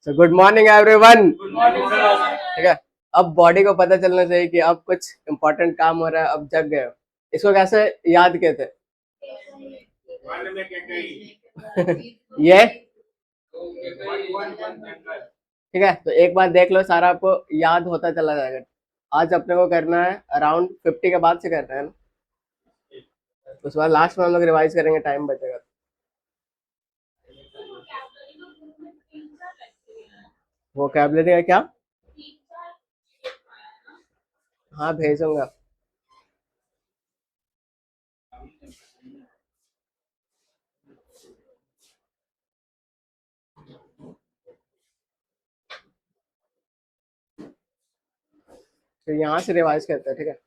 So good morning everyone. ठीक है, अब बॉडी को पता चलना चाहिए कि अब कुछ इम्पोर्टेंट काम हो रहा है, अब जग गए हो। इसको कैसे याद किए थे? ये ठीक है, तो एक बार देख लो, सारा आपको याद होता चला जाएगा। आज अपने को करना है अराउंड 50 के बाद से करना है ना, उसके बाद लास्ट में हम लोग रिवाइज करेंगे, टाइम बचेगा। वोकैबुलरी है क्या? हाँ, भेजूंगा। तो यहाँ से रिवाइज करते हैं, ठीक है।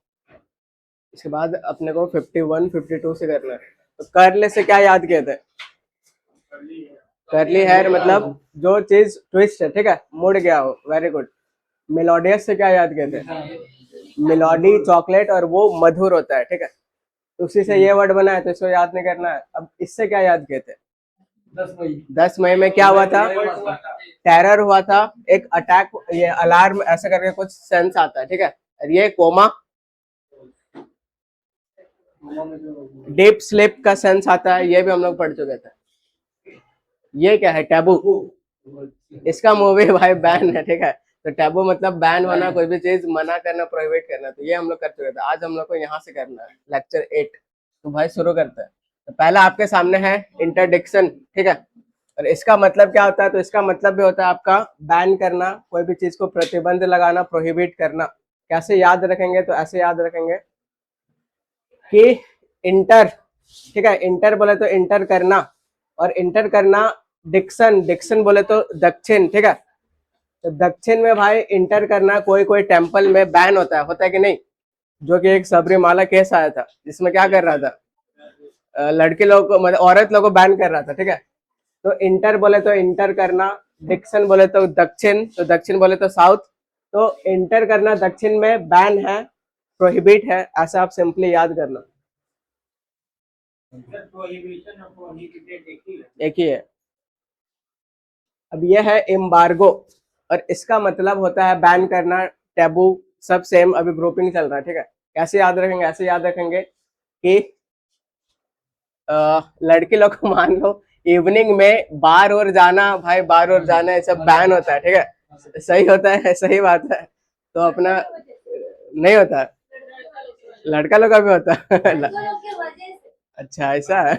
इसके बाद अपने को 51 52 से करना है। तो करले से क्या याद किए थे? करली हेयर मतलब जो चीज ट्विस्ट है, ठीक है, मुड़ गया हो। Very good. मेलोडियस से क्या याद किए थे? मेलोडी चॉकलेट, और वो मधुर होता है, ठीक है। तो उसी से ये वर्ड बना है, तो इसको याद नहीं करना है। अब इससे क्या याद किए थे? 10 मई में क्या हुआ था? टेरर हुआ था, एक अटैक, ये अलार्म ऐसा करके कुछ सेंस आता है, ठीक है। और ये कोमा, डीप स्लीप का सेंस आता है, ये भी हम लोग पढ़ चुके थे। ये क्या है? टैबू। इसका मूवी भाई बैन है, ठीक है। तो टैबू मतलब बैन होना, कोई भी चीज मना करना, प्रोहिबिट करना। तो ये हम लोग कर चुके थे। आज हम लोग को यहाँ से करना है लेक्चर 8। तो भाई शुरू करते हैं। तो पहला आपके सामने है इंटरडिक्शन, ठीक है। और इसका मतलब क्या होता है? तो इसका मतलब भी होता है आपका बैन करना, कोई भी चीज को प्रतिबंध लगाना, प्रोहिबिट करना। कैसे याद रखेंगे? तो ऐसे याद रखेंगे कि इंटर, ठीक है, इंटर बोले तो इंटर करना, और इंटर करना डिक्शन, डिक्शन बोले तो दक्षिण, ठीक है। तो दक्षिण में भाई इंटर करना कोई कोई टेम्पल में बैन होता है कि नहीं? जो कि एक सबरीमाला केस आया था, जिसमें क्या कर रहा था, लड़के लोगों को, मतलब औरत लोगों को बैन कर रहा था, ठीक है। तो इंटर बोले तो इंटर करना, डिक्शन बोले तो दक्षिण, तो दक्षिण बोले तो साउथ। तो इंटर करना दक्षिण में बैन है, प्रोहिबिट है, ऐसा आप सिंपली याद करना। एक ही है। अब ये है एम्बार्गो, और इसका मतलब होता है बैन करना, टैबू, सब सेम। अभी ग्रुपिंग चल रहा है, ठीक है। कैसे याद रखेंगे? ऐसे याद रखेंगे कि लड़की लोग को मान लो इवनिंग में बार और जाना, भाई बार और जाना, ये सब बैन होता है, ठीक है। सही होता है, सही बात है। तो अपना नहीं होता है, लड़का लोग का भी होता है। अच्छा, ऐसा है।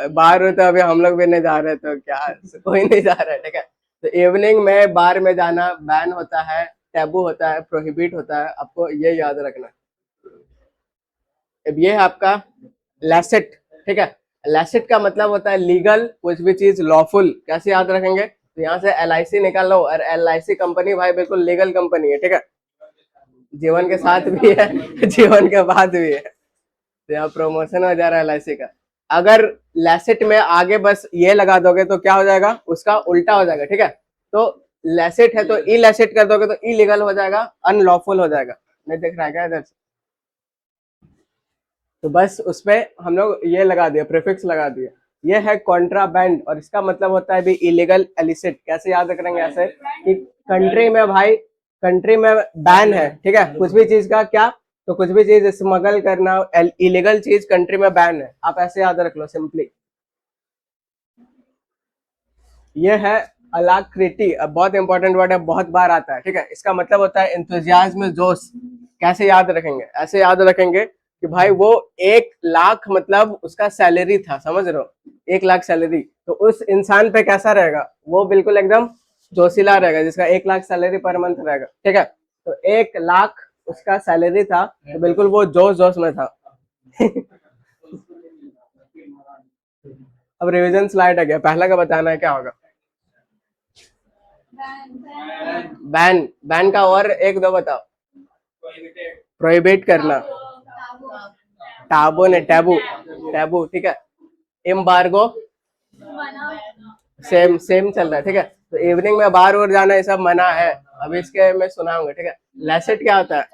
बाहर हो तो अभी हम लोग भी नहीं जा रहे, तो क्या, कोई नहीं जा रहा है, ठीक है। तो इवनिंग में बार में जाना बैन होता है, टैबू होता है, प्रोहिबिट होता है, आपको ये याद रखना। अब ये है आपका लैसेट, ठीक है। लैसेट का मतलब होता है लीगल, कुछ भी चीज लॉफुल। कैसे याद रखेंगे? तो यहाँ से LIC निकाल लो, और LIC कंपनी भाई बिल्कुल लीगल कंपनी है, ठीक है। जीवन के साथ भी है, जीवन के बाद भी है। तो यहाँ प्रमोशन हो जा रहा है LIC का। अगर लैसेट में आगे बस ये लगा दोगे तो क्या हो जाएगा? उसका उल्टा हो जाएगा, ठीक है। तो लैसेट है तो ई लैसेट कर दोगे तो इलीगल हो जाएगा, अनलॉफुल हो जाएगा। नहीं दिख रहा है क्या इधर से? तो बस उसपे हम लोग ये लगा दिया, प्रीफिक्स लगा दिया। ये है कॉन्ट्राबैंड, और इसका मतलब होता है भी इलीगल एलिसिट। कैसे याद रखेंगे? ऐसे कि कंट्री में भाई, कंट्री में बैन है, ठीक है, कुछ भी चीज का। क्या? तो कुछ भी चीज स्मगल करना, इलीगल चीज कंट्री में बैन है। आप ऐसे याद रख लो सिंपली। ये है अलाक्रिटी, अब बहुत इंपॉर्टेंट वर्ड है, बहुत बार आता है, ठीक है। इसका मतलब होता है इंथुजियाज्म, जोश। कैसे याद रखेंगे? ऐसे याद रखेंगे कि भाई वो 1 लाख मतलब उसका सैलरी था, समझ रहे हो? 1 लाख सैलरी, तो उस इंसान पे कैसा रहेगा? वो बिल्कुल एकदम जोशीला रहेगा, जिसका 1 लाख सैलरी पर मंथ रहेगा, ठीक है। तो 1 लाख उसका सैलरी था, तो बिल्कुल वो जोश जोश में था। अब रिवीजन स्लाइड आ गया, पहला का बताना है क्या होगा? बैन, बैन का और एक दो बताओ। प्रोहिबिट करना, टाबू ने, टैबू, टैबू, ठीक है। एम्बार्गो, सेम सेम चल रहा है, ठीक है। तो इवनिंग में बाहर और जाना, ये सब मना है। अभी इसके मैं सुनाऊंगा, ठीक है। लैसेट क्या होता है?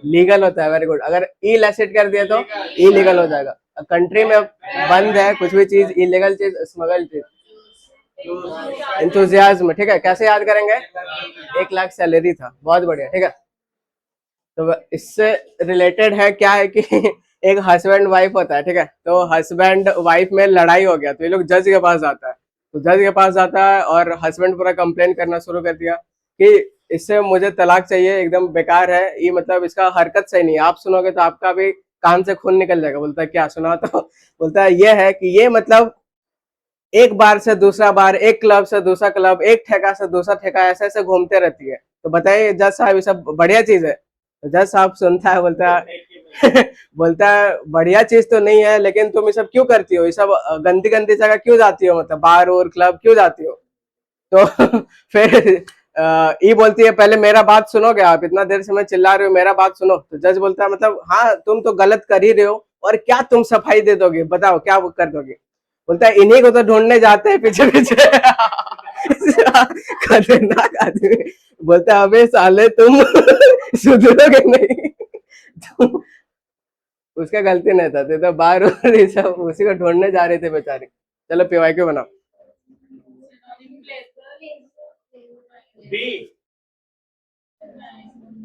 लीगल होता है। Very good. अगर ई लैसेट कर दिया तो इलीगल हो जाएगा। कंट्री में बंद है, कुछ भी चीज इलीगल चीज, स्मगल चीज। इंथुजियाज्म, ठीक है। कैसे याद करेंगे? 1 लाख सैलरी था, बहुत बढ़िया, ठीक है। तो इससे रिलेटेड है क्या है कि एक हस्बैंड वाइफ होता है, ठीक है। तो हस्बैंड वाइफ में लड़ाई हो गया, तो ये लोग जज के पास जाता है। तो जज के पास जाता है और हस्बैंड पूरा कंप्लेन करना शुरू कर दिया कि इससे मुझे तलाक चाहिए, एकदम बेकार है ये, मतलब इसका हरकत सही नहीं है, आप सुनोगे तो आपका भी कान से खून निकल जाएगा। बोलता है क्या सुना? तो बोलता है ये है कि ये मतलब एक बार से दूसरा बार, एक क्लब से दूसरा क्लब, एक ठेका से दूसरा ठेका, ऐसे ऐसे घूमते रहती है। तो बताइए जज साहब, ये सब बढ़िया चीज है? तो जज साहब सुनता है, बोलता है बोलता है बढ़िया चीज तो नहीं है, लेकिन तुम ये सब क्यों करती हो? ये सब गंदी गंदी जगह क्यों जाती हो? मतलब बार और क्लब क्यों जाती हो? तो फिर ये बोलती है पहले मेरा बात सुनोगे आप? इतना देर से मैं चिल्ला रही हूँ, मेरा बात सुनो। तो जज बोलता है मतलब हाँ तुम तो गलत कर ही रहे हो, और क्या तुम सफाई दे दोगे? बताओ क्या कर दोगे? बोलता है इन्हीं को तो ढूंढने जाते हैं पीछे पीछे। खतरनाक आदमी। बोलता है अबे साले तुम सुधरोगे नहीं। तो उसका गलती नहीं था, तो बाहर सब उसी को ढूंढने जा रहे थे बेचारे। चलो पीवाई क्यों बनाओ।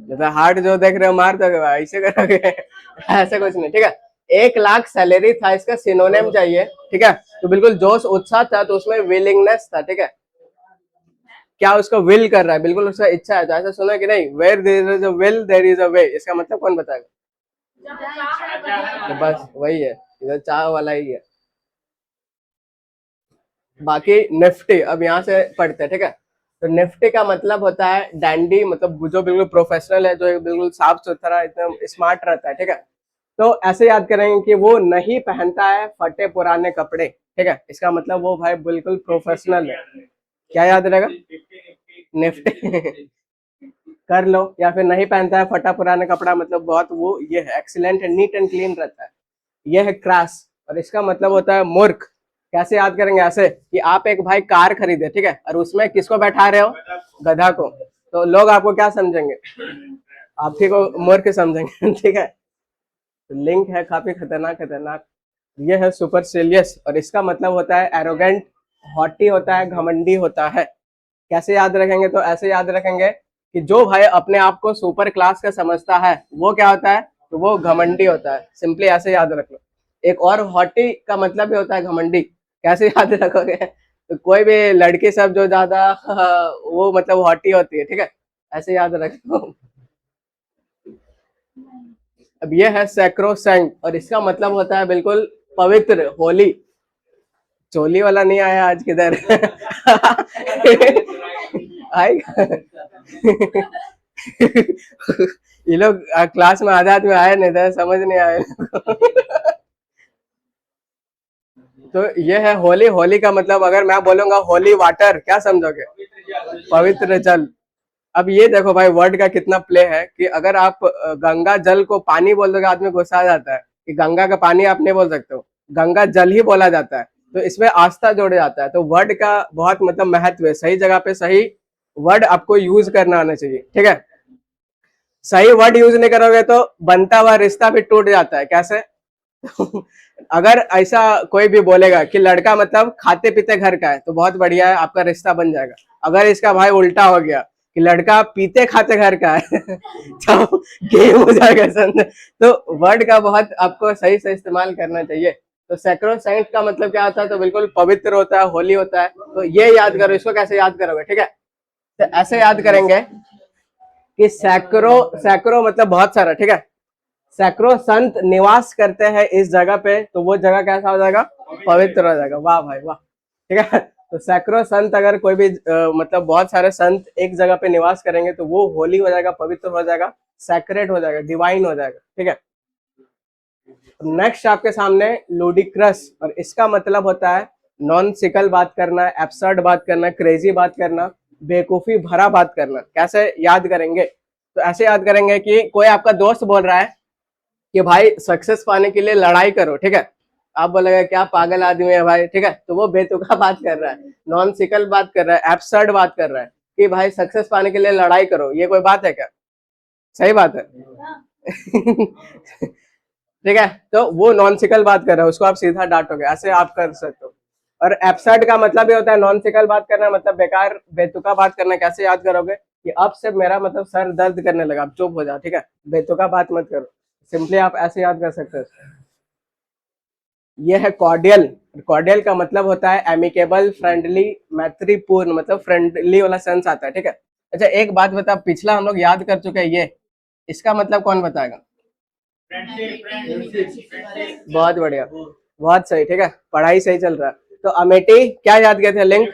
मतलब हार्ट जो देख रहे हो मार दोगे भाई, ऐसे करोगे? ऐसा कुछ नहीं, ठीक है। 1 लाख सैलरी था, इसका सिनोनिम चाहिए, ठीक है। तो बिल्कुल जोश उत्साह था, तो उसमें विलिंगनेस था, ठीक है। क्या उसको विल कर रहा है, बिल्कुल उसका इच्छा है। तो ऐसा सुना कि नहीं, where there is a will there is a way, इसका मतलब कौन बताएगा? तो बस वही है, इधर चाह वाला ही है। बाकी निफ्टी अब यहाँ से पढ़ते हैं, ठीक है। तो निफ्टी का मतलब होता है डैंडी, मतलब जो बिल्कुल प्रोफेशनल है, जो बिल्कुल साफ सुथरा एकदम स्मार्ट रहता है, ठीक है। तो ऐसे याद करेंगे कि वो नहीं पहनता है फटे पुराने कपड़े, ठीक है। इसका मतलब वो भाई बिल्कुल प्रोफेशनल है। क्या याद रहेगा? निफ्टी कर लो। या फिर नहीं पहनता है फटा पुराना कपड़ा, मतलब बहुत वो ये है एक्सीलेंट है, नीट एंड क्लीन रहता है। ये है क्रास, और इसका मतलब होता है मूर्ख। कैसे याद करेंगे? ऐसे कि आप एक भाई कार खरीदे, ठीक है, और उसमें किसको बैठा रहे हो? गधा को। तो लोग आपको क्या समझेंगे? आप ही को मूर्ख समझेंगे। ठीक है। तो लिंक है काफी खतरनाक खतरनाक। ये है सुपरसिलियस, और इसका मतलब होता है एरोगेंट, हॉटी होता है, घमंडी होता है। कैसे याद रखेंगे? तो ऐसे याद रखेंगे कि जो भाई अपने आप को सुपर क्लास का समझता है वो क्या होता है? तो वो घमंडी होता है। सिंपली ऐसे याद रख लो। एक और हॉटी का मतलब भी होता है घमंडी। कैसे याद रखोगे? तो कोई भी लड़की सब जो ज्यादा वो मतलब हॉटी होती है, ठीक है, ऐसे याद रखो। अब ये है सैक्रोसैंक्ट, और इसका मतलब होता है बिल्कुल पवित्र, होली। चोली वाला नहीं आया आज किधर? आएगा। ये लोग क्लास में आधे आदमी आए नहीं थे, समझ नहीं आए। तो ये है होली। होली का मतलब अगर मैं बोलूंगा होली वाटर, क्या समझोगे? पवित्र जल। अब ये देखो भाई वर्ड का कितना प्ले है कि अगर आप गंगा जल को पानी बोल दोगे, आदमी गुस्सा आ जाता है कि गंगा का पानी आप नहीं बोल सकते हो, गंगा जल ही बोला जाता है। तो इसमें आस्था जोड़े जाता है। तो वर्ड का बहुत मतलब महत्व है, सही जगह पे सही वर्ड आपको यूज करना आना चाहिए, ठीक है। सही वर्ड यूज नहीं करोगे तो बनता हुआ रिश्ता भी टूट जाता है। कैसे? अगर ऐसा कोई भी बोलेगा कि लड़का मतलब खाते पीते घर का है, तो बहुत बढ़िया है, आपका रिश्ता बन जाएगा। अगर इसका भाई उल्टा हो गया कि लड़का पीते खाते घर का है, तो गेम हो जाएगा समझे। तो वर्ड का बहुत आपको सही से इस्तेमाल करना चाहिए। तो सैक्रोसैंक्ट का मतलब क्या होता है? तो बिल्कुल पवित्र होता है, होली होता है। तो ये याद करो। इसको कैसे याद करोगे? ठीक है, तो ऐसे याद करेंगे कि सैकड़ों, सैकड़ों मतलब बहुत सारा, ठीक है। सैकड़ों संत निवास करते हैं इस जगह पे, तो वो जगह कैसा हो जाएगा? पवित्र हो जाएगा। वाह भाई वाह, ठीक है। तो सैकड़ों संत, अगर कोई भी मतलब बहुत सारे संत एक जगह पे निवास करेंगे, तो वो होली हो जाएगा, पवित्र हो जाएगा, सैक्रेड हो जाएगा, डिवाइन हो जाएगा, ठीक है। नेक्स्ट आपके सामने लूडिक्रस, और इसका मतलब होता है नॉन सिकल बात करना, एब्सर्ड बात करना, क्रेजी बात करना, बेवकूफी भरा बात करना। कैसे याद करेंगे? तो ऐसे याद करेंगे कि कोई आपका दोस्त बोल रहा है कि भाई सक्सेस पाने के लिए लड़ाई करो, ठीक है। आप बोलेगा क्या पागल आदमी है भाई, ठीक है। तो वो बेतुका बात कर रहा है, नॉन सिकल बात कर रहा है, एब्सर्ड बात कर रहा है कि भाई सक्सेस पाने के लिए लड़ाई करो। ये कोई बात है क्या? सही बात है। ठीक है, तो वो नॉनसिकल बात कर रहा है, उसको आप सीधा डांटोगे, ऐसे आप कर सकते हो। और एब्सर्ड का मतलब ये होता है नॉनसिकल बात करना, मतलब बेकार बेतुका बात करना। कैसे याद करोगे कि अब से मेरा मतलब सर दर्द करने लगा, आप चुप हो जाओ, ठीक है, बेतुका बात मत करो। सिंपली आप ऐसे याद कर सकते हो। ये है कॉर्डियल। कॉर्डियल का मतलब होता है एमिकेबल, फ्रेंडली, मैत्रीपूर्ण, मतलब फ्रेंडली वाला सेंस आता है, ठीक है। अच्छा एक बात बता, पिछला हम लोग याद कर चुके हैं, ये इसका मतलब कौन बताएगा? बहुत बढ़िया, बहुत सही, ठीक है, पढ़ाई सही चल रहा है। तो अमेठी क्या याद किए थे? लिंक,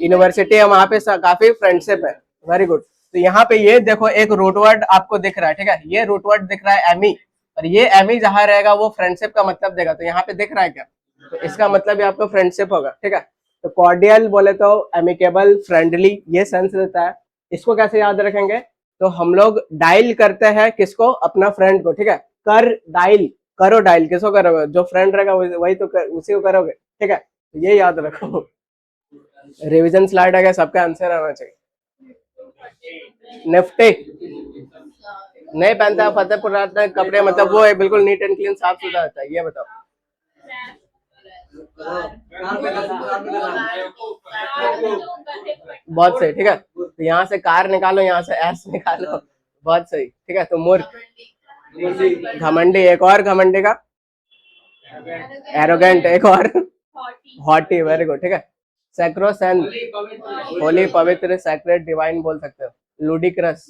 यूनिवर्सिटी है, वहां पे काफी फ्रेंडशिप है। Very good. तो यहाँ पे ये देखो एक रूट वर्ड आपको दिख रहा है, ठीक है, ये रूट वर्ड दिख रहा है एमी, और ये एमी जहां रहेगा वो फ्रेंडशिप का मतलब देगा। तो यहाँ पे दिख रहा है क्या? तो इसका मतलब भी आपका फ्रेंडशिप होगा, ठीक है। तो कॉर्डियल बोले तो एमिकेबल, फ्रेंडली, ये सेंस देता है। इसको कैसे याद रखेंगे? तो हम लोग डायल करते हैं किसको? अपना फ्रेंड को, ठीक है। कर डायल, करो डायल, किसको करोगे? जो फ्रेंड रहेगा वही तो उसी को करोगे, ठीक है। तो ये याद रखो। रिवीजन स्लाइड आ गया, सबका आंसर आना चाहिए। निफ्टी नहीं पहनता फतेहपुर रात में कपड़े, मतलब वो है बिल्कुल नीट एंड क्लीन, साफ सुथरा रहता है, ये बताओ। बहुत सही, ठीक है। तो यहाँ से कार निकालो, यहाँ से एस निकालो, बहुत सही, ठीक है। तो मूर्ख, घमंडी, एक और घमंडी का एरोगेंट, एक और हॉटी, वेरी गुड, ठीक है। सैक्रोसेंट, होली, पवित्र, सैक्रेड, डिवाइन बोल सकते हो। लुडिक्रस,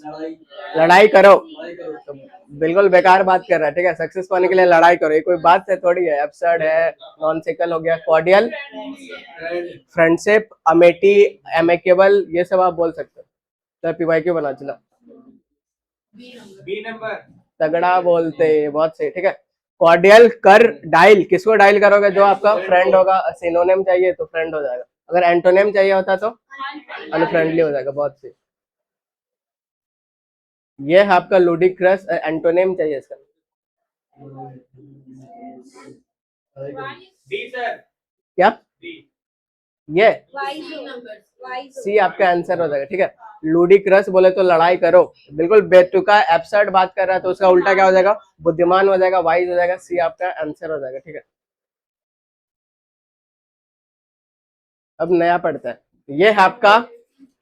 लड़ाई करो, तो बिल्कुल बेकार बात कर रहा है, ठीक है। सक्सेस पाने के लिए लड़ाई करो, ये कोई बात से थोड़ी है। एब्सर्ड है, नॉनसिकल हो गया। कॉर्डियल, फ्रेंडशिप, अमेटी, एमेकेबल, ये सब आप बोल सकते हो। तो पीवाई क्यों बना, चलो बी नंबर, तगड़ा बोलते, बहुत सही, ठीक है। कॉर्डियल, कर डायल, किसको डायल करोगे? जो आपका फ्रेंड होगा। सिनोनिम चाहिए तो फ्रेंड हो जाएगा, अगर एंटोनिम चाहिए होता तो अनफ्रेंडली हो जाएगा, बहुत सही। ये है आपका लुडिक्रस, एंटोनिम चाहिए इसका। डी सर, क्या ये सी आपका आंसर हो जाएगा, ठीक है। लुडिक्रस बोले तो लड़ाई करो, बिल्कुल बेतुका एब्सर्ड बात कर रहा है, तो उसका उल्टा क्या हो जाएगा? बुद्धिमान हो जाएगा, वाइज हो जाएगा। सी आपका आंसर हो जाएगा, ठीक है। अब नया पढ़ता है, ये है आपका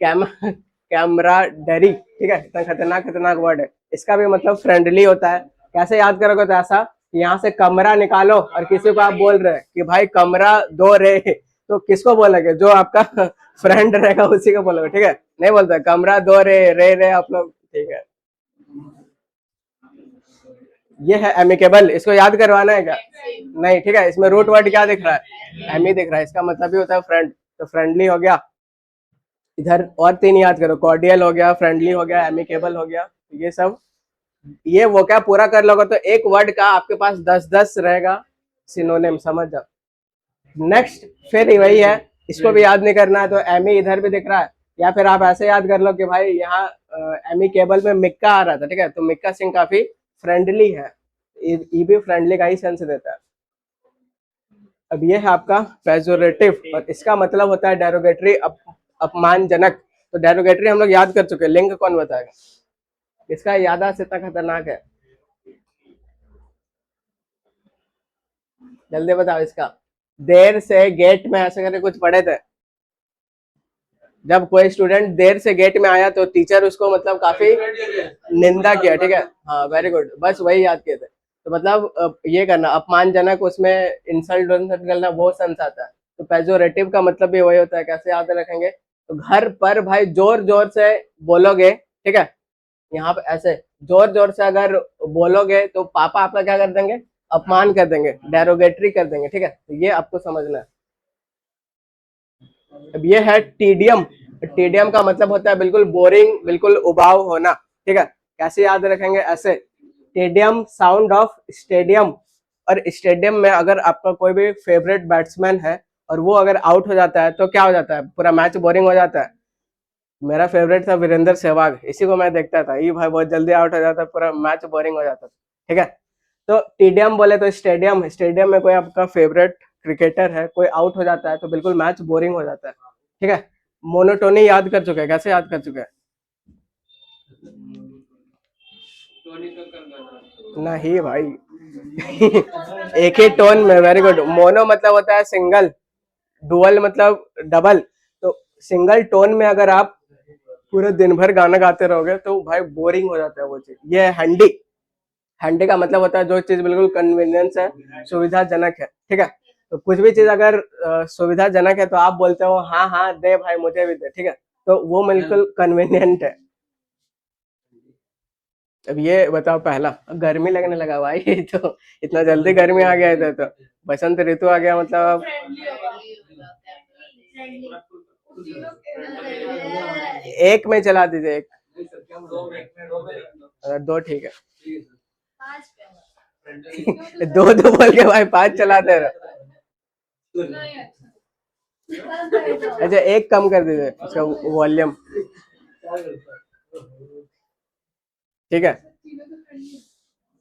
कैमरा डरी, ठीक है। इतना खतरनाक खतरनाक वर्ड है, इसका भी मतलब फ्रेंडली होता है। कैसे याद करोगे? तो ऐसा, यहाँ से कमरा निकालो और किसी को आप बोल रहे हैं कि भाई कमरा दो रे, तो किसको बोलोगे? जो आपका फ्रेंड रहेगा उसी को बोलोगे, ठीक है। नहीं बोलते कमरा दो रे आप लोग, ठीक है। ये है एमिकेबल, इसको याद करवाना है क्या? नहीं, ठीक है। इसमें रूट वर्ड क्या दिख रहा है? एमी दिख रहा है, इसका मतलब भी होता है फ्रेंड, तो फ्रेंडली हो गया। इधर और तीन याद करो, कॉर्डियल हो गया, फ्रेंडली हो गया, एमिकेबल हो गया, ये सब। ये वो क्या पूरा कर लोगे तो एक वर्ड का आपके पास 10-10 रहेगा सिनोनिम, समझ जाओ। नेक्स्ट फिर वही है, इसको भी याद नहीं करना है, तो एमी इधर भी दिख रहा है। या फिर आप ऐसे याद कर लो कि भाई यहाँ एमी केबल में मिक्का आ रहा था, ठीक है, तो मिक्का सिंह काफी फ्रेंडली है, ये भी फ्रेंडली का ही सेंस देता है। अब ये है आपका पेजोरेटिव, और इसका मतलब होता है डेरोगेटरी, अपमानजनक। तो डेरोगेटरी हम लोग याद कर चुके हैं, लिंक कौन बताएगा? इसका याददाश्त इतना खतरनाक है, जल्दी बताओ इसका। देर से गेट में ऐसे करके कुछ पढ़े थे, जब कोई स्टूडेंट देर से गेट में आया तो टीचर उसको मतलब काफी निंदा किया, ठीक है। हाँ वेरी गुड, बस वही याद किए थे। तो मतलब ये करना अपमानजनक, उसमें इंसल्ट विंसल्ट करना, वो सेंस आता है। तो पेजोरेटिव का मतलब भी वही होता है, कैसे याद रखेंगे? तो घर पर भाई जोर जोर से बोलोगे, ठीक है, यहाँ पे ऐसे जोर जोर से अगर बोलोगे तो पापा आपका क्या कर देंगे? अपमान कर देंगे, डेरोगेटरी कर देंगे, ठीक है। तो ये आपको समझना है। अब ये है टीडियम। टीडियम का मतलब होता है बिल्कुल बोरिंग, बिल्कुल उबाऊ होना, ठीक है। कैसे याद रखेंगे? ऐसे, टेडियम, साउंड ऑफ स्टेडियम। और स्टेडियम में अगर आपका कोई भी फेवरेट बैट्समैन है और वो अगर आउट हो जाता है तो क्या हो जाता है? पूरा मैच बोरिंग हो जाता है। मेरा फेवरेट था वीरेंद्र सहवाग, इसी को मैं देखता था, ये भाई बहुत जल्दी आउट हो जाता है, पूरा मैच बोरिंग हो जाता था, ठीक है। तो टीडियम बोले तो स्टेडियम, स्टेडियम में कोई आपका फेवरेट क्रिकेटर है, कोई आउट हो जाता है तो बिल्कुल मैच बोरिंग हो जाता है, ठीक है। मोनोटोनी याद कर चुके हैं, कैसे याद कर चुके हैं? नहीं भाई, एक ही टोन में, वेरी गुड। मोनो मतलब होता है सिंगल, डुअल मतलब डबल। तो सिंगल टोन में अगर आप पूरे दिन भर गाना गाते रहोगे तो भाई बोरिंग हो जाता है वो चीज। ये है हैंडी। हैंडी का मतलब होता है जो चीज बिल्कुल कन्वीनियंस है, सुविधाजनक है, ठीक है। तो कुछ भी चीज अगर सुविधाजनक है तो आप बोलते हो हाँ हाँ दे भाई मुझे भी दे, ठीक है, तो वो बिल्कुल कन्वीनियंट है। अब ये बताओ पहला, गर्मी लगने लगा भाई तो इतना जल्दी गर्मी आ गया इधर, तो बसंत ऋतु आ गया मतलब अब एक में चला दीजिए, एक। दो ठीक है। दो दो बोल के भाई पांच चलाते रहो। अच्छा एक कम कर दीजिए उसका वॉल्यूम, ठीक है।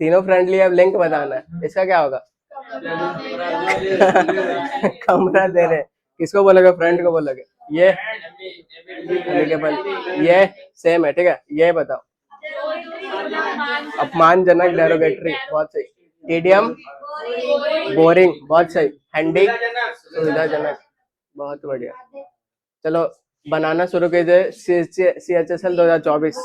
तीनों फ्रेंडली, अब लिंक बताना है, इसका क्या होगा? कमरा दे रहे, किसको बोलोगे? फ्रेंड को बोलोगे? ये अमेकेबल, ये सेम है, ठीक है। ये बताओ, अपमानजनक, डेरोगेटरी, बहुत सही। ईडियम, बोरिंग, बहुत सही। हैंडी, सुविधाजनक, बहुत बढ़िया। चलो बनाना शुरू कीजिए। CHSL 2024,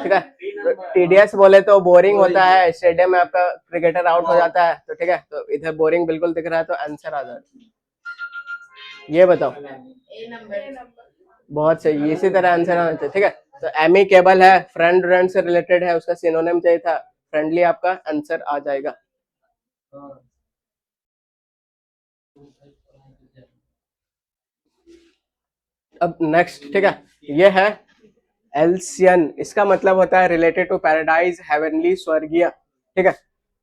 ठीक है। तो TDS बोले तो बोरिंग होता है, स्टेडियम में आपका क्रिकेटर आउट हो जाता है, तो ठीक है, तो इधर बोरिंग बिल्कुल दिख रहा है, तो आंसर आ जाए। ये बताओ, बहुत सही, इसी तरह आंसर आना चाहिए, ठीक है। तो एमिकेबल है, फ्रेंड से रिलेटेड है, उसका सिनोनिम चाहिए था, फ्रेंडली आपका आंसर आ जाएगा। अब नेक्स्ट, ठीक है, ये है एल्सियन। इसका मतलब होता है रिलेटेड टू पैराडाइज, हेवनली, स्वर्गीय, ठीक है,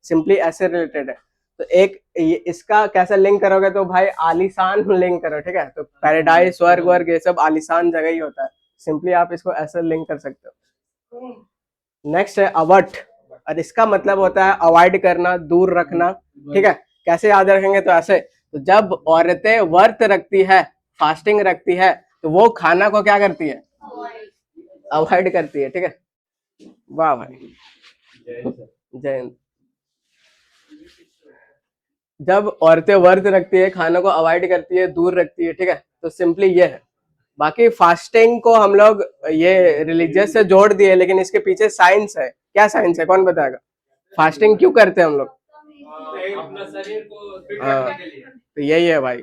सिंपली ऐसे रिलेटेड है। तो एक इसका कैसा लिंक करोगे तो भाई आलीशान लिंक करो, ठीक है। तो पैराडाइज, स्वर्ग वर्ग ये सब आलीशान जगह ही होता है, सिंपली आप इसको ऐसे लिंक कर सकते हो। नेक्स्ट है अवट, और इसका मतलब होता है अवॉइड करना, दूर रखना, ठीक है। कैसे याद रखेंगे? तो ऐसे, तो जब औरतें व्रत रखती है, फास्टिंग रखती है, तो वो खाना को क्या करती है? अवॉइड करती है, ठीक है। वाह भाई, जय हिंद। जब औरतें व्रत रखती है, खानों को अवॉइड करती है, दूर रखती है, ठीक है, तो सिंपली ये है। बाकी फास्टिंग को हम लोग ये रिलीजियस से जोड़ दिए, लेकिन इसके पीछे साइंस है। क्या साइंस है, कौन बताएगा? फास्टिंग क्यों करते हैं हम लोग? अपना शरीर को फिट रखने के लिए। तो यही है भाई,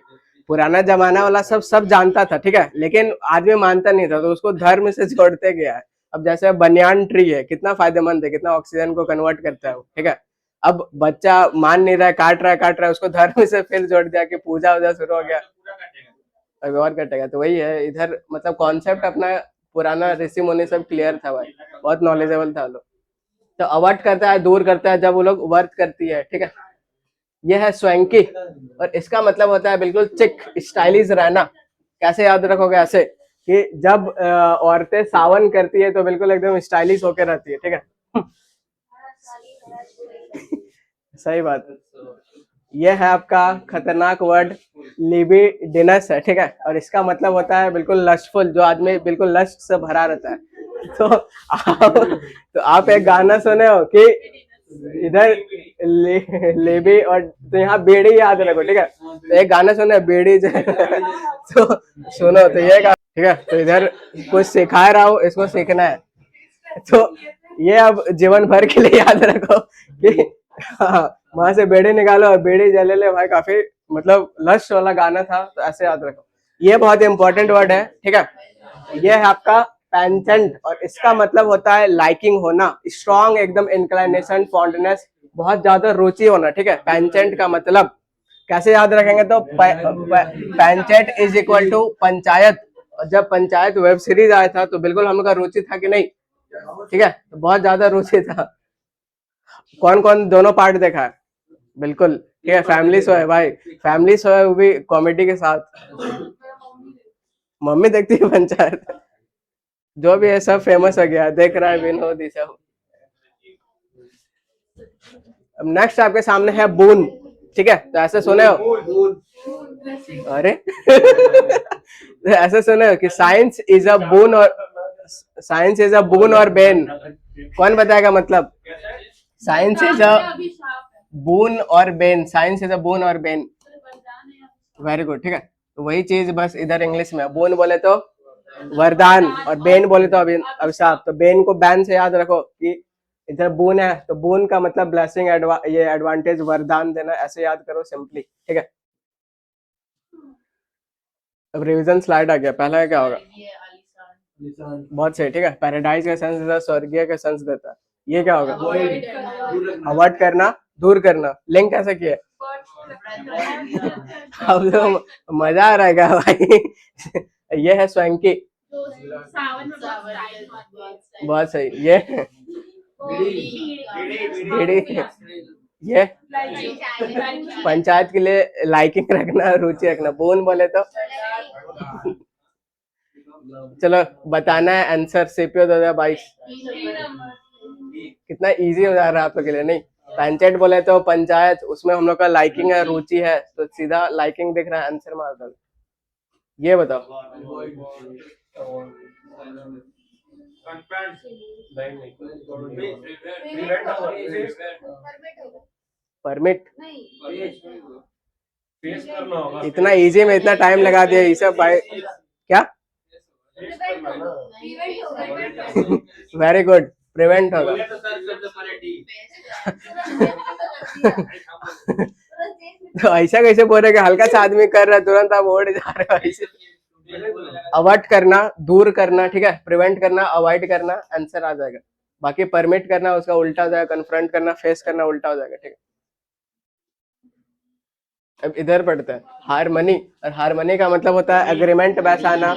पुराना जमाना वाला सब सब जानता था, ठीक है, लेकिन आदमी मानता नहीं था, तो उसको धर्म से जोड़ते गया है। अब जैसे बनियान ट्री है, कितना फायदेमंद है, कितना ऑक्सीजन को कन्वर्ट करता है वो, ठीक है। अब बच्चा मान नहीं रहा है, काट रहा है, उसको धर्म से फिर जोड़ दिया कि पूजा वूजा शुरू हो गया, अभी और कटेगा। तो वही है इधर, मतलब कॉन्सेप्ट अपना पुराना ऋषि मुनि सब क्लियर था भाई, बहुत नॉलेजेबल था लोग। तो अवॉइड करता है, दूर करता है, जब वो लोग वर्क करती है, ठीक है। यह है स्वैंकी, और इसका मतलब होता है बिल्कुल चिक, स्टाइलिश रहना। कैसे याद रखोगे? ऐसे कि जब औरतें सावन करती है तो बिल्कुल एकदम स्टाइलिश होकर रहती है, ठीक है। सही बात। यह है आपका खतरनाक वर्ड, लिबिडिनस है, ठीक है, और इसका मतलब होता है बिल्कुल लस्टफुल, जो आदमी बिल्कुल लस्ट से भरा रहता है। तो आप एक गाना सुने हो कि इधर लेबी, और तो यहाँ बेड़ी याद रखो, ठीक है। तो एक गाना सुने बेड़ी जो तो सुनो, तो ये ठीक है। तो इधर कुछ सिखा रहा हूँ, इसको सीखना है, तो ये अब जीवन भर के लिए याद रखो कि हाँ, वहां से बेड़ी निकालो और बेड़ी जले ले भाई, काफी मतलब लश वाला गाना था, तो ऐसे याद रखो। ये बहुत इंपॉर्टेंट वर्ड है, ठीक है। ये है आपका पेंचेंट, और इसका मतलब होता है लाइकिंग होना, स्ट्रॉन्ग एकदम इंक्लाइनेशन, फॉन्डनेस, बहुत ज्यादा रुचि होना, ठीक है। पेंचेंट का मतलब कैसे याद रखेंगे? तो पेंचेंट इज इक्वल टू पंचायत। जब पंचायत वेब सीरीज आया था तो बिल्कुल हम लोग का रुचि था कि नहीं, ठीक है, तो बहुत ज्यादा रुचि था। कौन कौन दोनों पार्ट देखा है? बिल्कुल, ठीक है। फैमिली शो है भाई, फैमिली शो है, वो भी कॉमेडी के साथ। मम्मी देखती है पंचायत, जो भी है सब फेमस हो गया, देख रहा है विनोद ये सब। अब नेक्स्ट आपके सामने है बून, ठीक है, तो ऐसे सुने हो? अरे तो ऐसे सुने हो कि साइंस इज अ बून, और साइंस इज अ बून और बेन, कौन बताएगा मतलब? साइंस इज अ बून और बेन, साइंस इज अ बून और बेन। वेरी गुड, ठीक है। तो वही चीज बस इधर इंग्लिश में, बून बोले तो वरदान और बेन बोले तो अभिशाप। तो बेन को बैन से याद रखो कि इधर बून है तो बून का मतलब ब्लेसिंग, ये एडवांटेज, वरदान देना, ऐसे याद करो सिंपली, ठीक है। अब रिवीजन स्लाइड आ गया, पहला क्या होगा? बहुत सही, ठीक है। पैराडाइज का सेंस देता है, स्वर्गीय का सेंस देता है। ये क्या होगा? अवॉइड करना, दूर करना। लिंक कैसे किया? अब तो मजा आ रहा है क्या भाई? ये है स्वयंकी, बहुत सही। ये बीड़ी, ये पंचायत के लिए लाइकिंग रखना, रुचि रखना। बोन बोले तो चलो बताना है आंसर। सीपीओ 2022 कितना इजी हो जा रहा है आप लोग के लिए, नहीं? पंचायत बोले तो पंचायत, उसमें हम लोग का लाइकिंग है, रुचि है, तो सीधा लाइकिंग दिख रहा है, आंसर मार दो। ये बताओ, परमिट? इतना इजी में इतना टाइम लगा दिया ये सब भाई, क्या? वेरी गुड, प्रिवेंट होगा। तो ऐसा कैसे बोल रहे कि हल्का सा आदमी कर रहा है तुरंत आप ओढ़ जा रहे हो ऐसे? अवॉइड करना, दूर करना, ठीक है। प्रिवेंट करना, अवॉइड करना, आंसर आ जाएगा। बाकी परमिट करना उसका उल्टा हो जाएगा, कन्फ्रंट करना, फेस करना उल्टा हो जाएगा, ठीक है। अब इधर पढ़ते हैं हारमनी, और हारमनी का मतलब होता है एग्रीमेंट बैठाना,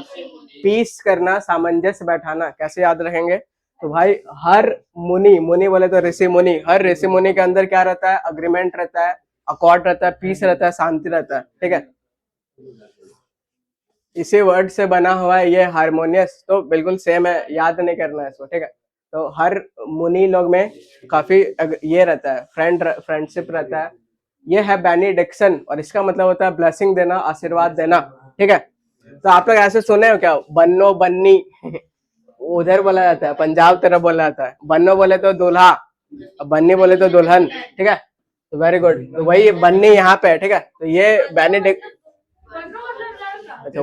पीस करना, सामंजस्य बैठाना। कैसे याद रखेंगे? तो भाई हर मुनि, मुनि बोले तो ऋषि मुनि, हर ऋषि मुनि के अंदर क्या रहता है? अग्रीमेंट रहता है, अकॉर्ड रहता है, पीस रहता है, शांति रहता है, ठीक है। इसी वर्ड से बना हुआ है ये हारमोनियस, तो बिल्कुल सेम है, याद नहीं करना है इसको, ठीक है। तो हर मुनि लोग में काफी ये रहता है, फ्रेंडशिप रहता है। ये है बेनिडिक्शन, और इसका मतलब होता है ब्लेसिंग देना, आशीर्वाद देना, ठीक है। तो आप लोग ऐसे सुने हो क्या, बन्नो बन्नी? उधर बोला जाता है, पंजाब तरफ बोला जाता है। बन्नो बोले तो दूल्हा, बन्नी बोले तो दुल्हन, ठीक है। तो वेरी गुड, तो वही बन्नी यहाँ पे है, ठीक है। तो ये बेनिडिक्ट, अच्छा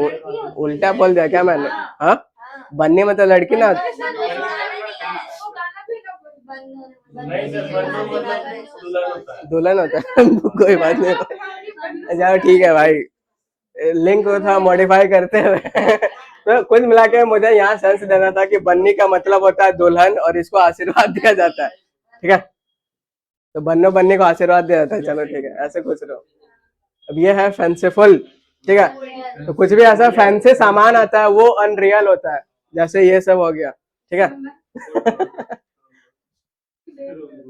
उल्टा बोल दिया क्या मैंने? हाँ, बन्नी मतलब लड़की ना, दुल्हन होता है। कोई बात नहीं, अच्छा ठीक है भाई, लिंक को थोड़ा मॉडिफाई करते हुए तो कुल मिला के मुझे यहाँ सेंस देना था कि बन्नी का मतलब होता है दुल्हन, और इसको आशीर्वाद दिया जाता है, ठीक है। तो बन्नो बन्नी को आशीर्वाद दिया जाता है, चलो ठीक है, ऐसे खुश रहो। अब ये है फैंसीफुल, ठीक है। तो कुछ भी ऐसा फैंसी सामान आता है वो अनरियल होता है, जैसे ये सब हो गया, ठीक है।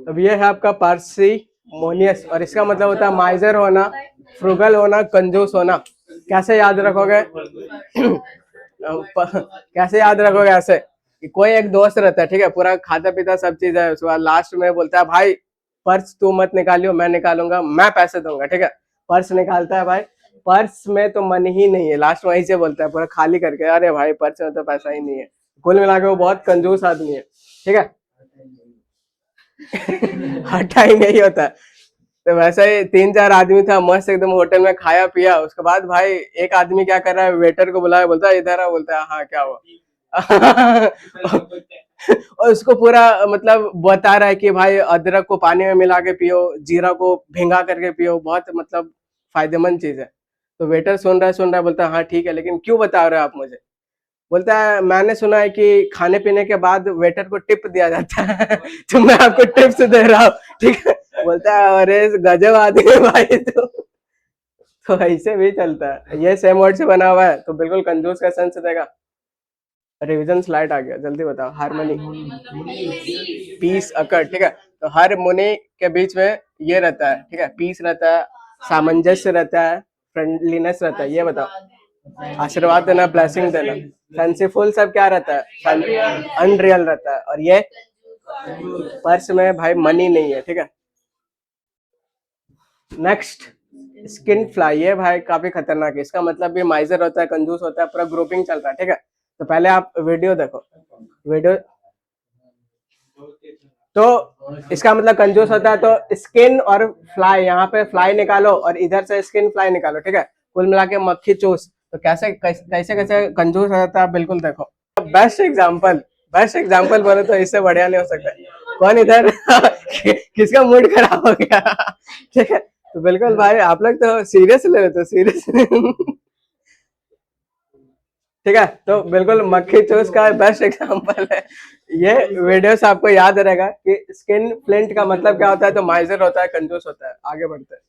अब ये है आपका पार्सिमोनियस, और इसका मतलब होता है माइजर होना, फ्रुगल होना, कंजूस होना। कैसे याद रखोगे? कैसे याद रखोगे? ऐसे कि कोई एक दोस्त रहता है, ठीक है, पूरा खाता पीता सब चीज है, उसके बाद लास्ट में बोलता है भाई पर्स तू मत निकालियो, मैं निकालूंगा, मैं पैसे दूंगा, ठीक है। पर्स निकालता है भाई, पर्स में तो मन ही नहीं है, लास्ट में वहीं से बोलता है पूरा खाली करके, अरे भाई पर्स में तो पैसा ही नहीं है। कुल मिला के वो बहुत कंजूस आदमी है, ठीक है। हर टाइम यही होता है। तो वैसे ही 3-4 आदमी था मस्त एकदम होटल में, खाया पिया, उसके बाद भाई एक आदमी क्या कर रहा है, वेटर को बुलाया, बोलता है इधर आ, बोलता है हाँ क्या हुआ? और उसको पूरा मतलब बता रहा है कि भाई अदरक को पानी में मिला के पियो, जीरा को भिंगा करके पियो, बहुत मतलब फायदेमंद चीज है। तो वेटर सुन रहा है, बोलता है हाँ ठीक है, लेकिन क्यों बता रहे हो आप मुझे? बोलता है मैंने सुना है कि खाने पीने के बाद वेटर को टिप दिया जाता है। तो मैं आपको टिप्स दे रहा हूँ, ठीक है। बोलता है अरे गजब आदमी है भाई तो ऐसे भी चलता है, ये सेम वर्ड से बना हुआ है, तो बिल्कुल कंजूस का सेंस देगा। रिवीजन स्लाइड आ गया, जल्दी बताओ। हारमोनी, पीस अकर, ठीक है। तो हर मुनि के बीच में ये रहता है, ठीक है, पीस रहता है, सामंजस्य रहता है, फ्रेंडलीनेस रहता है। ये बताओ, आशीर्वाद देना, ब्लेसिंग देना। फैंसीफुल सब क्या रहता है? अनरियल रहता है। और ये पर्स में भाई मनी नहीं है, ठीक है। नेक्स्ट, स्किन फ्लाई, ये भाई काफी खतरनाक है, इसका मतलब भी माइजर होता है, कंजूस होता है, पूरा ग्रुपिंग चल रहा है, ठीक है। तो पहले आप वीडियो देखो, वीडियो तो इसका मतलब कंजूस होता है, तो स्किन और फ्लाई, यहाँ पे फ्लाई निकालो और इधर से स्किन फ्लाई निकालो, ठीक है, कुल मिला के मक्खी चूस। तो कैसे कैसे कैसे कंजूस हो जाता है, बिल्कुल देखो। बेस्ट एग्जाम्पल, बेस्ट एग्जाम्पल बोले तो इससे बढ़िया नहीं हो सकता। कौन इधर किसका मूड खराब हो गया? ठीक है, तो बिल्कुल भाई आप लोग तो सीरियस ले लेते हो, सीरियस। ठीक है, तो बिल्कुल मक्खी चूस का बेस्ट एग्जांपल है ये वीडियो से। आपको याद रहेगा कि स्किन फ्लिंट का मतलब क्या होता है, तो माइजर होता है, कंजूस होता है। आगे बढ़ते हैं,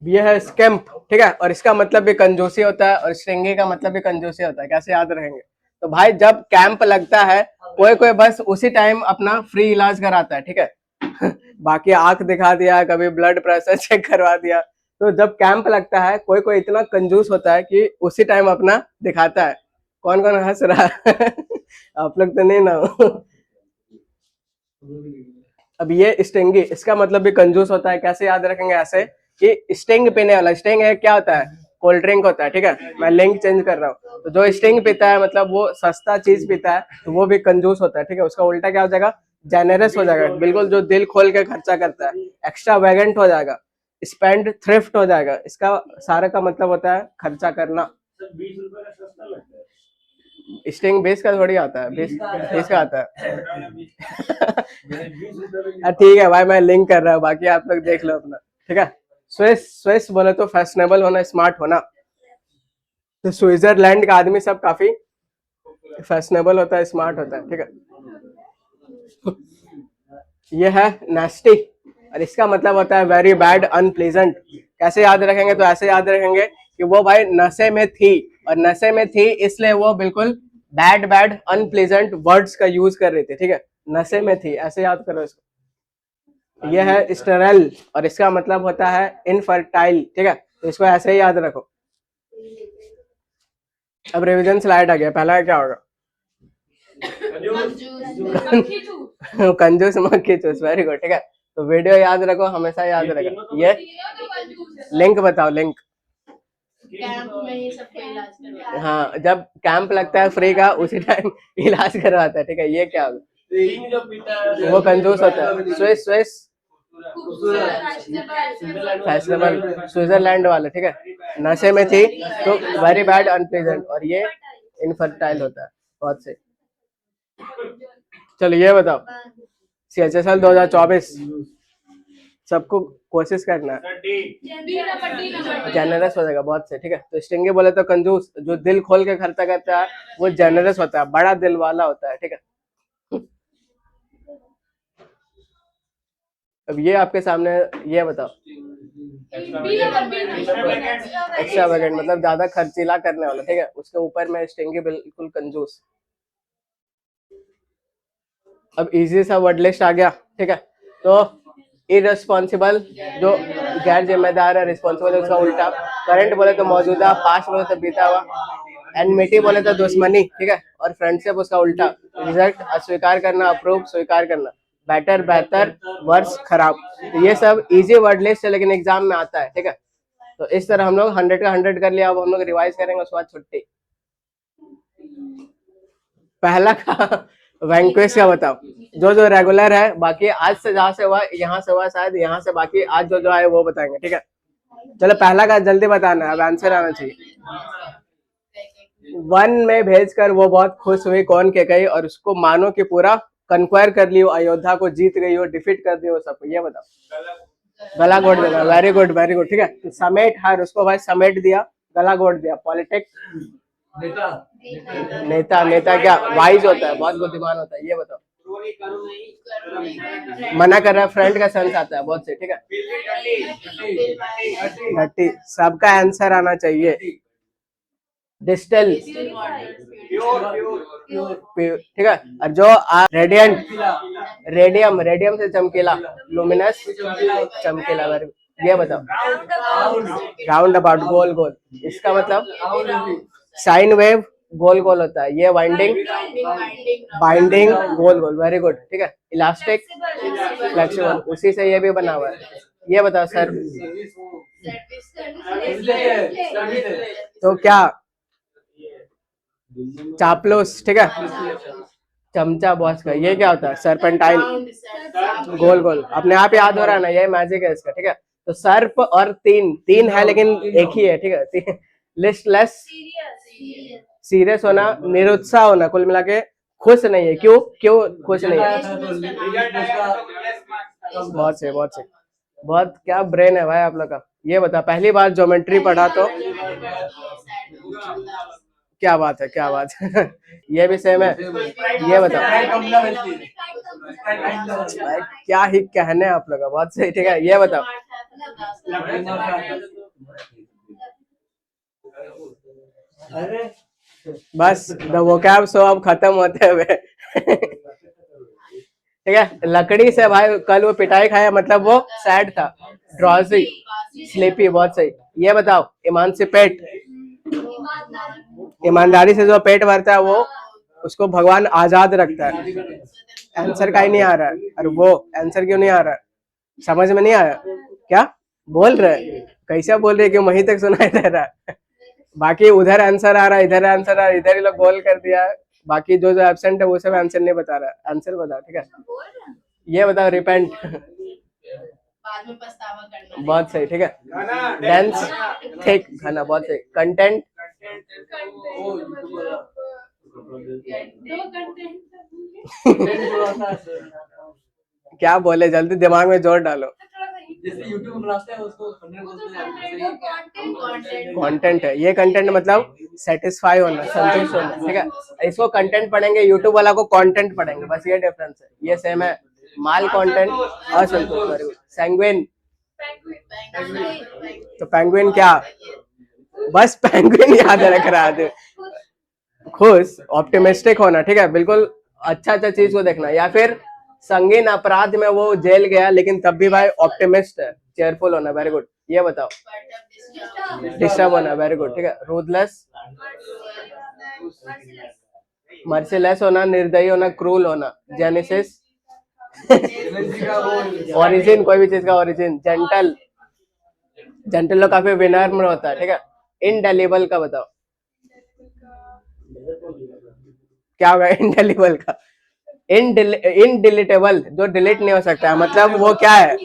ये है स्कैम्प, ठीक है, और इसका मतलब भी कंजूसी होता है, और स्ट्रिंगी का मतलब भी कंजूसी होता है। कैसे याद रहेंगे? तो भाई जब कैंप लगता है, कोई कोई बस उसी टाइम अपना फ्री इलाज कराता है, ठीक है। बाकी आंख दिखा दिया, कभी ब्लड प्रेशर चेक करवा दिया। तो जब कैंप लगता है, कोई कोई इतना कंजूस होता है कि उसी टाइम अपना दिखाता है। कौन कौन हंस रहा है? आप लोग तो नहीं ना हो। अब ये स्टिंगी, इसका मतलब भी कंजूस होता है। कैसे याद रखेंगे? ऐसे कि स्टिंग पीने वाला, स्टिंग है क्या होता है, कोल्ड ड्रिंक होता है, ठीक है, मैं लिंक चेंज कर रहा हूँ। तो जो स्टिंग पीता है मतलब वो सस्ता चीज पीता है, तो वो भी कंजूस होता है, ठीक है। उसका उल्टा क्या हो जाएगा? जेनरस हो जाएगा, बिल्कुल जो दिल खोल के खर्चा करता है, एक्स्ट्रा वैगेंट हो जाएगा, स्पेंड थ्रिफ्ट हो जाएगा। इसका सारा का मतलब होता है खर्चा करना। स्टिंग 20 का थोड़ी आता है, 20 का आता है। ठीक है भाई, मैं लिंक कर रहा हूँ, बाकी आप लोग देख लो अपना, ठीक है। स्विस, स्विस बोले तो फैशनेबल होना, स्मार्ट होना। तो स्विट्जरलैंड का आदमी सब काफी फैशनेबल होता है, स्मार्ट होता है, ठीक है। ये है नेस्टी, और इसका मतलब होता है वेरी बैड, अनप्लीजेंट। कैसे याद रखेंगे? तो ऐसे याद रखेंगे कि वो भाई नशे में थी, और नशे में थी इसलिए वो बिल्कुल बैड बैड अनप्लीजेंट वर्ड्स का यूज कर रही थी, ठीक है। नशे में थी, ऐसे याद करो इसको। ये है स्टेरल, और इसका मतलब होता है इनफर्टाइल, ठीक है। तो इसको ऐसे ही याद रखो। अब रिवीजन स्लाइड आ गया, पहला क्या होगा? कंजूस मक्खी चूस, वेरी गुड, ठीक है। तो वीडियो याद रखो, हमेशा याद रखो। ये लिंक बताओ, लिंक। कैंप में ही सबका इलाज करवाता है। हाँ, जब कैंप लगता है फ्री का, उसी टाइम इलाज करवाता है, ठीक है। ये क्या होगा? वो कंजूस होता है। स्विस, स्विस फैशनेबल, स्विट्जरलैंड वाले, ठीक है। नशे में थी तो वेरी बैड अनप्लेजेंट, और ये इनफर्टाइल होता है। बहुत सही। चलो ये बताओ, CHSL 2024 सबको कोशिश करना है, जेनरस हो जाएगा, बहुत से, ठीक है। तो स्टिंगी बोले तो कंजूस, जो दिल खोल के खर्चा करता है वो जेनरस होता है, बड़ा दिल वाला होता है, ठीक है। अब ये आपके सामने, ये बताओ, एक्स्ट्रा वैगेंट मतलब ज्यादा खर्चीला करने वाला, ठीक है। उसके ऊपर में स्टिंगी बिल्कुल कंजूस। अब इजी सा वर्ड लिस्ट आ गया, ठीक है। तो इररिस्पॉन्सिबल जो गैर जिम्मेदार है, रिस्पॉन्सिबल उसका उल्टा। करंट बोले तो मौजूदा, पास्ट बोले तो बीता हुआ, एनमिटी बोले तो दुश्मनी, ठीक है, और फ्रेंडशिप उसका उल्टा। रिजल्ट अस्वीकार करना, अप्रूव स्वीकार करना, बेटर बेहतर, वर्ष खराब। तो ये सब इजी वर्ड लिस्ट है, लेकिन एग्जाम में आता है, ठीक है। तो इस तरह हम लोग 100 का 100 कर लिया। अब हम लोग रिवाइज करेंगे, उसके बाद छुट्टी। पहला का वैंक्विश का बताओ, जो जो रेगुलर है, बाकी आज से जहाँ से हुआ, यहाँ से हुआ शायद, यहाँ से बाकी आज जो जो आए वो बताएंगे, ठीक है। चलो पहला का जल्दी बताना है, अब आंसर आना चाहिए। वन में भेजकर वो बहुत खुश हुई, कौन के कही, और उसको मानो कि पूरा कंक्वायर कर ली हो, अयोध्या को जीत गई हो, डिफीट कर दी हो सबको। ये बताओ। गला घोट देना, वेरी गुड वेरी गुड, ठीक है। तो समेट हर, उसको भाई समेट दिया, गला घोट दिया। पॉलिटिक्स, नेता, नेता क्या वाइज होता है, बहुत बुद्धिमान होता है। ये बताओ। मना कर रहा है, फ्रेंड का सेंस आता है, बहुत से, ठीक है। थर्टी, सबका आंसर आना चाहिए। डिस्टल, ठीक है। और जो रेडियंट, रेडियम, रेडियम से चमकीला, लुमिनस चमकीला। ये बताओ। राउंड अबाउट, गोल गोल, इसका मतलब साइन वेव गोल गोल होता है। ये वाइंडिंग, बाइंडिंग गोल गोल, वेरी गुड, ठीक है। इलास्टिक, फ्लेक्सिबल, उसी से ये भी बना हुआ है। ये बताओ सर, तो क्या चापलूस, ठीक है। चमचा बॉस का ये क्या होता है? सर्पेंटाइन, गोल गोल अपने आप याद हो रहा है ना, ये मैजिक है इसका, ठीक है। तो सर्प और तीन, तीन है लेकिन एक ही है, ठीक है। लिस्टलेस, सीरियस होना, निरुत्साह होना, कुल मिला के खुश नहीं है। क्यों क्यों खुश नहीं है? बहुत सही, बहुत सही, बहुत क्या ब्रेन है भाई आप लोग का। ये बता, पहली बार ज्योमेट्री पढ़ा तो क्या बात है, क्या बात है। ये भी सेम है। ये बता भाई, क्या ही कहने आप लोग का, बहुत सही, ठीक है। ये बताओ, बस द वोकैब सो अब खत्म होते हुए। ठीक है, लकड़ी से भाई कल वो पिटाई खाया, मतलब वो सैड था, ड्रॉजी, स्लीपी, बहुत सही। ये बताओ, इमानसिपेट, ईमानदारी से जो पेट भरता है वो, उसको भगवान आजाद रखता है। आंसर का ही नहीं आ रहा है, और वो आंसर क्यों नहीं आ रहा है? समझ में नहीं आया क्या बोल रहे? कैसा बोल रहे कि वहीं तक सुनाई दे रहा है? बाकी उधर आंसर आ रहा है, इधर आंसर आ रहा है, इधर ही लोग गोल कर दिया है। बाकी जो जो एब्सेंट है वो सब आंसर नहीं बता रहा है। आंसर बताओ, ठीक है। ये बताओ, रिपेंट, बाद में पछतावा करना, बहुत सही, ठीक है। डेंस, थिक, घना, बहुत सही। कंटेंट, क्या बोले, जल्दी दिमाग में जोर डालो। जैसे यूट्यूब में बनाते हैं उसको कंटेंट बोलते हैं। कंटेंट है, ये कंटेंट मतलब सेटिस्फाई होना, संतुष्ट होना, ठीक है। इसको कंटेंट पढ़ेंगे, यूट्यूब वाला को कंटेंट पढ़ेंगे, बस ये डिफरेंस है। ये सेम है, माल कंटेंट, असंतुष्ट। Very good. सैंग्विन, तो पेंगुइन क्या? बस पेंगुइन याद रख रहा है। खुश, ऑप्टिमिस्टिक होना, ठीक है, बिल्कुल अच्छा अच्छा चीज को देखना। या फिर संगीन अपराध में वो जेल गया लेकिन तब भी भाई ऑप्टिमिस्ट है, चेयरफुल होना, वेरी गुड। ये बताओ, डिस्टर्ब होना, वेरी गुड, ठीक है। रूथलेस, मर्सीलेस होना, निर्दयी होना, क्रूल होना। जेनेसिस, ओरिजिन, कोई भी चीज का ओरिजिन। जेंटल, जेंटल लोग काफी विनम्र होता है, ठीक है। इनडेलिबल का बताओ, क्या होगा इनडेलिबल का? इनडिलीटेबल, जो डिलीट नहीं हो सकता, मतलब वो क्या है?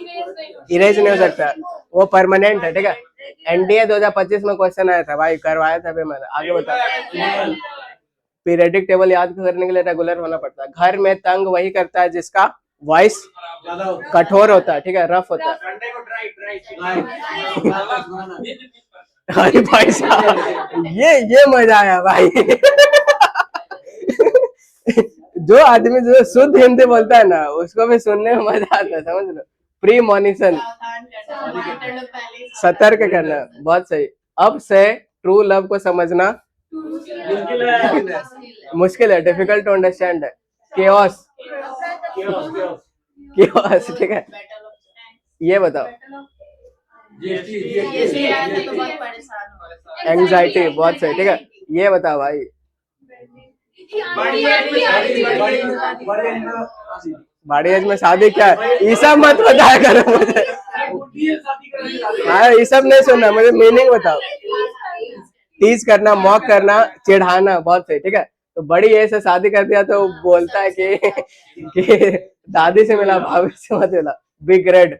इरेज नहीं हो सकता, वो परमानेंट है, ठीक है। एनडीए 2025 में क्वेश्चन आया था भाई, करवाया था मैंने। आगे बता, पीरियडिक टेबल याद करने के लिए रेगुलर होना पड़ता है। घर में तंग वही करता है जिसका वॉइस कठोर होता है, ठीक है, रफ होता है। अरे भाई साहब, ये मजा आया भाई। जो आदमी जो शुद्ध हिंदी बोलता है ना, उसको भी सुनने में मजा आता है, समझ लो। प्री मॉनिशन, सतर्क करना, बहुत सही। अब से ट्रू लव को समझना मुश्किल है, डिफिकल्ट टू अंडरस्टैंड है। केओस, केओस, ठीक है। ये बताओ, एंग्जाइटी, बहुत सही, ठीक है। ये बताओ भाई, बड़ी एज में शादी क्या है? ये सब मत बताया करो मुझे। हाँ, ये सब नहीं सुनना, मुझे मीनिंग बताओ। टीज करना, मॉक करना, चिढ़ाना, बहुत सही, ठीक है। तो बड़ी एज से शादी कर दिया तो बोलता है कि दादी से मिला, भाभी से मत मिला। बिग रेड,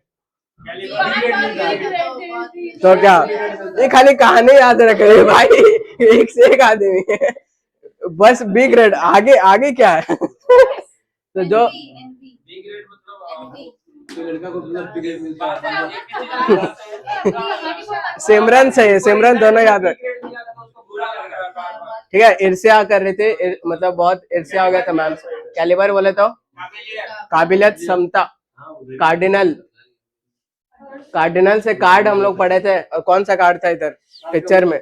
तो क्या? ये खाली कहानी याद रख रहे भाई, एक से एक आदमी है। बस बिग रेड, आगे आगे क्या है? तो जो सिमरन सही है, सिमरन दोनों याद रख, ठीक है। ईर्ष्या कर रहे थे, मतलब बहुत ईर्ष्या हो गया था मैम से। कैलिबर बोले तो काबिलियत, क्षमता। कार्डिनल, कार्डिनल से कार्ड हम लोग पढ़े थे, और कौन सा कार्ड था इधर पिक्चर में?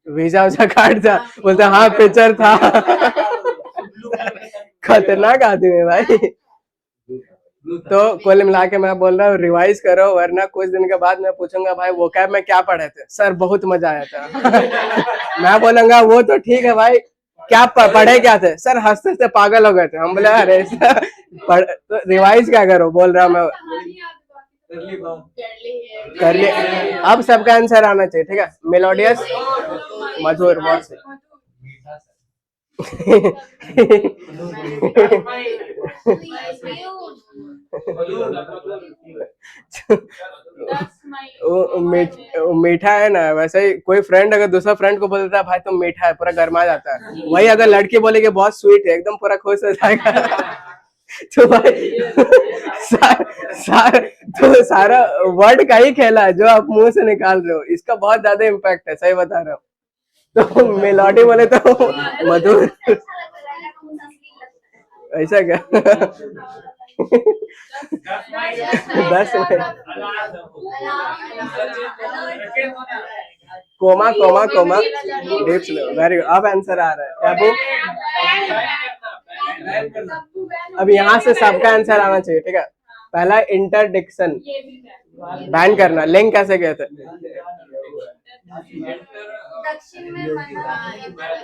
वीजा वजा कार्ड था, बोलते हाँ पिक्चर था। खतरनाक आदमी है भाई। तो कुल मिला के मैं बोल रहा हूँ रिवाइज करो, वरना कुछ दिन के बाद मैं पूछूंगा भाई वो कैब में क्या पढ़े थे? सर बहुत मजा आया था। मैं बोलूंगा वो तो ठीक है भाई, क्या पढ़े क्या थे? सर हंसते हंसते पागल हो गए थे। हम बोले अरे तो रिवाइज क्या करो, बोल रहा हूँ मैं। कर लिए, अब सबका आंसर आना चाहिए, ठीक है। मेलोडियस, मधुर, बहुत सही। वो मीठा है ना, वैसे ही कोई फ्रेंड अगर दूसरा फ्रेंड को बोल देता है भाई तुम मीठा है, पूरा गर्मा जाता है। वही अगर लड़की बोलेगी बहुत स्वीट है, एकदम पूरा खुश हो जाएगा। तो भाई तो सारा वर्ड का ही खेला है जो आप मुंह से निकाल रहे हो, इसका बहुत ज्यादा इम्पैक्ट है, सही बता रहा हूँ। तो मेलोडी बोले तो मधुर, ऐसा क्या? 10 में कोमा कोमा कोमा डिप्स लो, वेरी गुड। अब आंसर आ रहा है टैबू। अब यहाँ से सबका आंसर आना चाहिए, ठीक है। पहला इंटरडिक्शन, बैन करना। लिंक कैसे गए थे?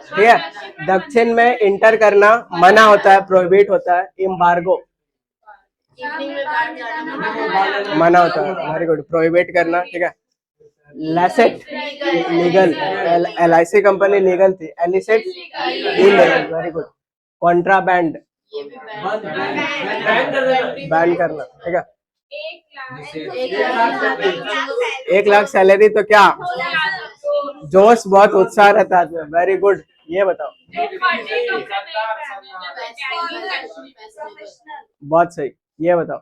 ठीक है, दक्षिण में इंटर करना मना होता है, प्रोहिबिट होता है। इम्बार्गो मना होता है, वेरी गुड। प्रोहिबिट करना, ठीक है। Licit legal, LIC company legal थी। Illicit illegal, very good. Contraband ban करना, ठीक है। 1 लाख सैलरी तो क्या जोश, बहुत उत्साह रहता है, वेरी गुड। ये बताओ, बहुत सही। ये बताओ,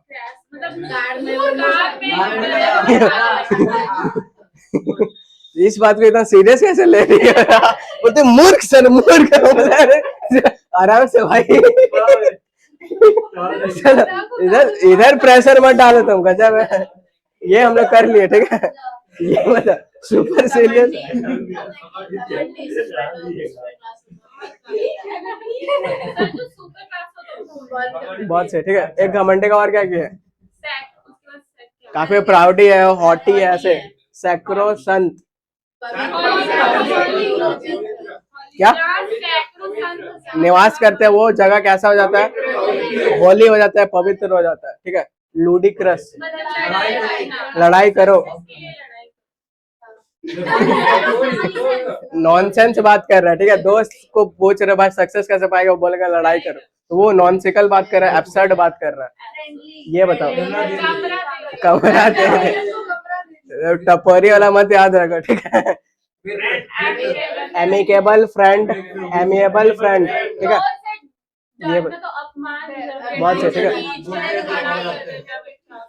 इस बात को इतना सीरियस कैसे ले रही है? बोलते मूर्ख सर, मूर्ख। आराम से भाई, इधर इधर प्रेशर मत डालो तुम, गजब है। ये हम लोग कर लिए, ठीक है। ये बता, सुपर सीरियस। बहुत सही, ठीक है। एक घमंडे का और क्या किया? काफी प्राउडी है, हॉटी है, ऐसे सैक्रो संत। क्या निवास करते हैं, वो जगह कैसा हो जाता है? होली हो जाता है, पवित्र हो जाता है, ठीक है। लूडिक्रस, लड़ाई करो। नॉनसेंस बात कर रहा है, ठीक है। दोस्त को पूछ रहे भाई सक्सेस कैसे पाएगा, वो बोलेगा लड़ाई करो, तो वो नॉनसिकल बात कर रहा है, एब्सर्ड बात कर रहा है। ये बताओ, कमरा दे, टपोरी वाला मत याद रखो, ठीक है। एमिकेबल फ्रेंड, एमिएबल फ्रेंड, ठीक है। ये बहुत सही, ठीक है,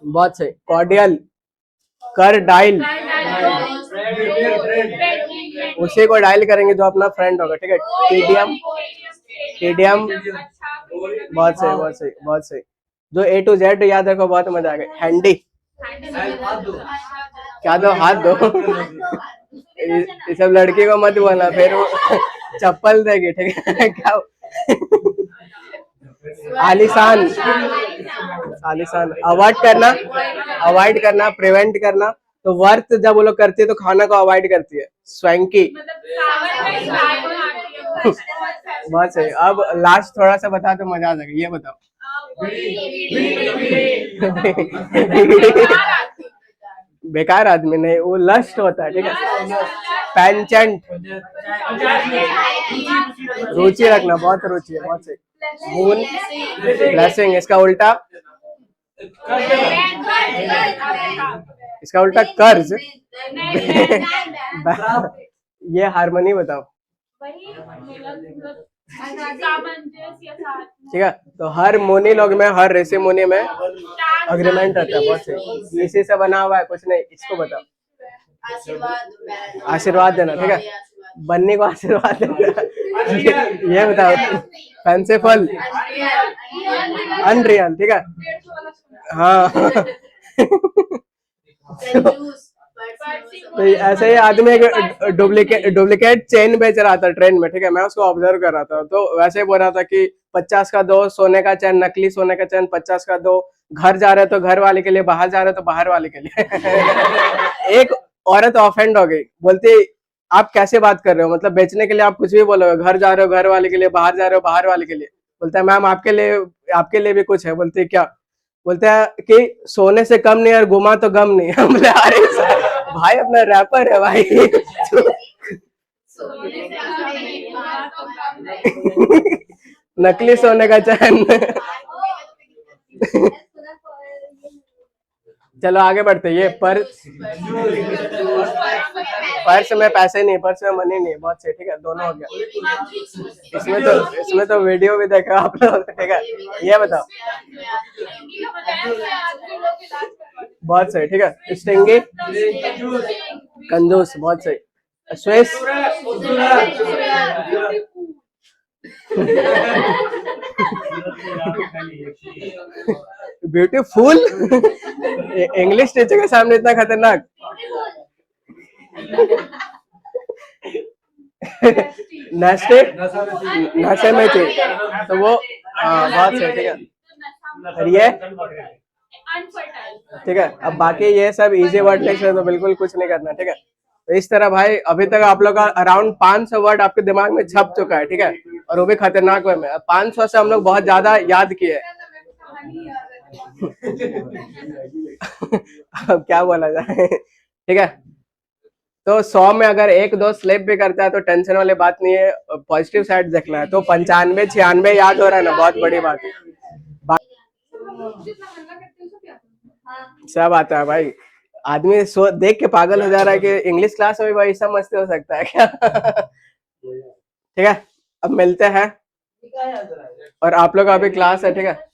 बहुत सही। कॉर्डियल, कर डायल, उसी को डायल करेंगे जो अपना फ्रेंड होगा, ठीक है। टीडीएम, टीडीएम, बहुत सही, बहुत सही, बहुत सही। जो A to Z याद रखो, बहुत मजा आ गया। हैंडी, क्या दो? हाथ दो। ये सब लड़की को मत बोलना, फिर वो चप्पल देगी, ठीक है। क्या? आलिशान, आलिशान। अवॉइड करना, अवॉइड करना, प्रिवेंट करना। तो वर्थ जब वो लोग करती है तो खाना को अवॉइड करती है। स्वैंकी, बहुत सही। अब लास्ट थोड़ा सा बता तो मजा आ जाएगा। ये बताओ, बेकार आदमी नहीं, वो लस्ट होता है, ठीक है। पेंचेंट, रुचि रखना, बहुत रुचि है, बहुत सही। Moon, blessing. इसका उल्टा, इसका उल्टा कर्ज। ये हारमोनी बताओ, ठीक है। तो हर मुनि लोग में, हर ऋषि मुनि में अग्रीमेंट रहता है, बहुत सही। इसी से बना हुआ है, कुछ नहीं। इसको बताओ, आशीर्वाद देना, ठीक है। बन्नी को आशीर्वाद देना। ये बताओ, फैंसीफुल, अनरियल, ठीक है। हाँ। तो ऐसे ही आदमी एक डुप्लीकेट चेन बेच रहा था ट्रेन में, ठीक है। मैं उसको ऑब्जर्व कर रहा था, तो वैसे बोल रहा था कि 50 का दो सोने का चैन, नकली सोने का चैन 50 का दो। घर जा रहे तो घर वाले के लिए, बाहर जा रहे तो बाहर वाले के लिए। एक औरत ऑफेंड हो गई, बोलती आप कैसे बात कर रहे हो, मतलब बेचने के लिए आप कुछ भी बोलोगे। घर जा रहे हो घर वाले के लिए, बाहर जा रहे हो बाहर वाले के लिए। बोलता है मैम आपके लिए भी कुछ है। बोलते क्या? बोलता है कि सोने से कम नहीं और घुमा तो गम नहीं। हम बोले अरे भाई अपना रैपर है भाई। नकली सोने का चैन। चलो आगे बढ़ते। ये पर्स में पैसे नहीं, पर्स में मनी नहीं। बहुत सही, ठीक है, दोनों हो गया। इसमें तो वीडियो भी देखा आप लोग, ठीक है। ये बताओ, बहुत सही, ठीक है। स्टिंगी, कंजूस, बहुत सही। Swiss, beautiful. इंग्लिश टीचर के सामने इतना खतरनाक। नाश्ते, नशे में थी तो वो, बहुत सही, ठीक है। और ये ठीक है। अब बाकी ये सब इजी वर्ड टेक्स्ट है तो बिल्कुल कुछ नहीं करना, ठीक है। तो इस तरह भाई अभी तक आप लोग का अराउंड 500 वर्ड आपके दिमाग में छप चुका है, ठीक है, और वो भी खतरनाक वे में। 500 से हम लोग बहुत ज्यादा याद किए। अब क्या बोला जाए, ठीक है। तो 100 में अगर 1-2 स्लिप भी करता है तो टेंशन वाली बात नहीं है, पॉजिटिव साइड देखना है। तो 95-96 याद हो रहा है ना, बहुत बड़ी बात है। सब आता है भाई। आदमी देख के पागल हो जा रहा है कि इंग्लिश क्लास में भाई सब मस्ती हो सकता है क्या। ठीक है, अब मिलते हैं। और आप लोग का अभी क्लास है, ठीक है।